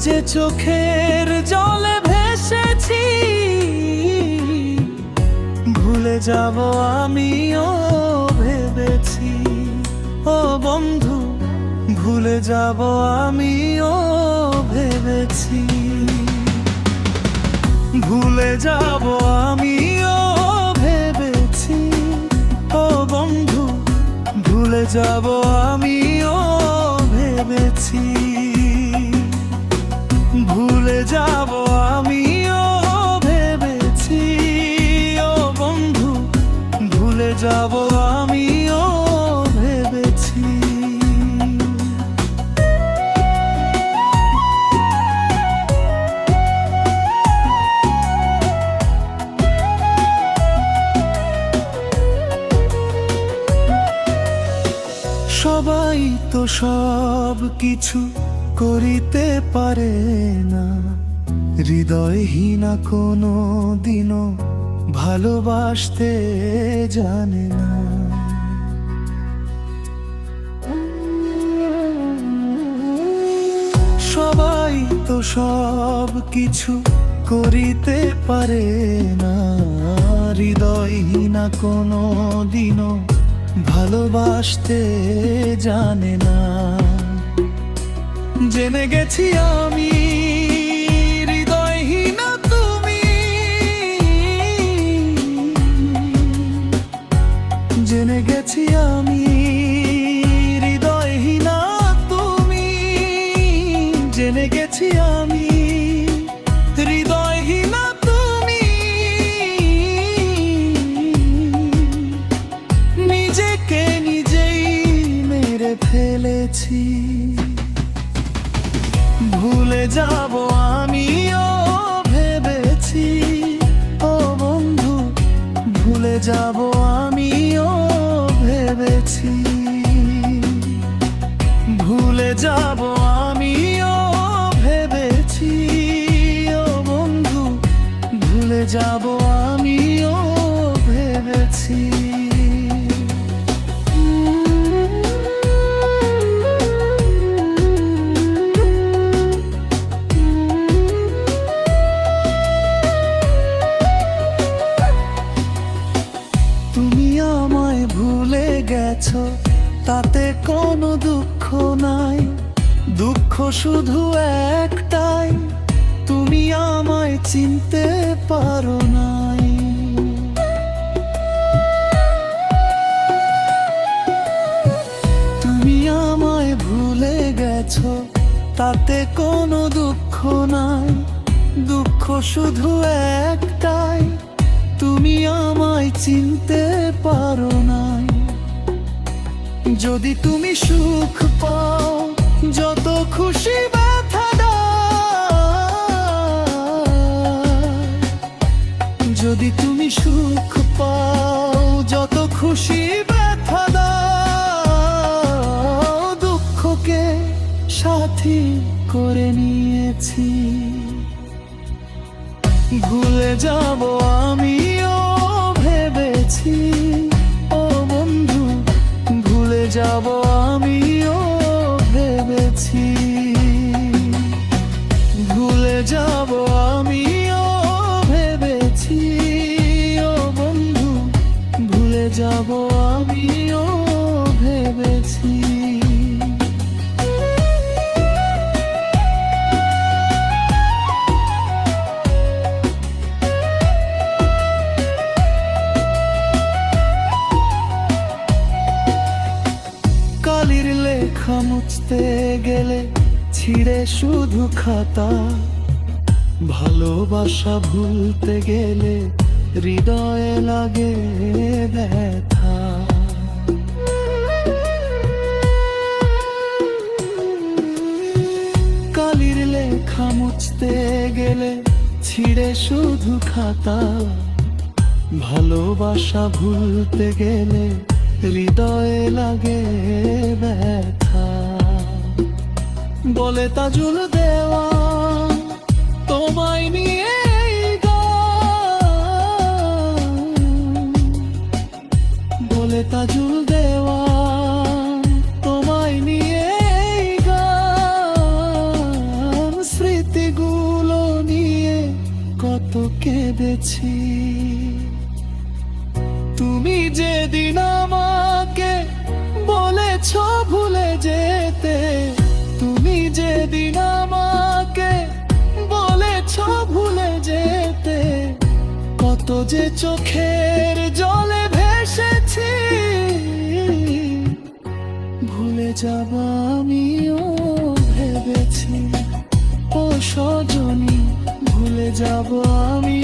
যে চোখের জলে ভেসেছি, ভুলে যাব আমিও ভেবেছি। ও বন্ধু, ভুলে যাব আমিও ভেবেছি। ভুলে যাব আমিও ভেবেছি। ও বন্ধু, ভুলে যাব আমিও ভেবেছি। ভুলে যাব আমিও ভেবেছি। ও বন্ধু, ভুলে যাব আমিও ভেবেছি। সবাই তো সব কিছু করিতে পারে না, হৃদয়হীনা কোনো দিনও ভালোবাসতে জানে না। সবাই তো সব কিছু করিতে পারে না, হৃদয়হীনা কোনো দিনও ভালোবাসতে জানে না। জেনে গেছি আমি হৃদয়হীনা তুমি, জেনে গেছি আমি হৃদয়হীনা তুমি, জেনে গেছি আমি হৃদয়হীনা তুমি। নিজেকে নিজেই মেরে ফেলেছি। ভুলে যাব আমিও ভেবেছি। ও বন্ধু, ভুলে যাব আমিও ভেবেছি। ভুলে যাব আমিও ভেবেছি। ও বন্ধু, ভুলে যাব আমিও ভেবেছি। গেছো তাতে কোনো দুঃখ নাই, দুঃখ শুধু একটাই, তুমি আমায় চিনতে পারো নাই। তুমি আমায় ভুলে গেছো তাতে কোনো দুঃখ নাই, দুঃখ শুধু একটাই, তুমি আমায় চিনতে পারো নাই। যদি তুমি সুখ পাও, যত খুশি ব্যথা দাও। যদি তুমি সুখ পাও, যত খুশি ব্যথা দাও। দুঃখকে সাথী করে নিয়েছি। ভুলে যাব আমিও ভেবেছি। ও বন্ধু, ভুলে যাব আমিও ভেবেছি। ভুলে যাব আমিও ভেবেছি। ও বন্ধু, ভুলে যাব আমিও ভেবেছি। কালির লেখা মুছতে গেলে ছিঁড়ে শুধু খাতা, ভালোবাসা ভুলতে গেলে হৃদয়ে লাগে ব্যথা। কালির লেখা মুছতে গেলে ছিঁড়ে শুধু খাতা, ভালোবাসা ভুলতে গেলে হৃদয়ে লাগে ব্যথা। বলে তাজুল দেওয়া তোমায় নিয়ে বলে তাজুল দেওয়া তোমায় নিয়ে গান। যেদিন আমাকে বলেছ ভুলে যেতে, তুমি যেদিন আমাকে বলেছ ভুলে যেতে, কত যে চোখের জলে ভেসেছি, ভুলে যাব আমিও ভেবেছি। ও সজনী, ভুলে যাব আমি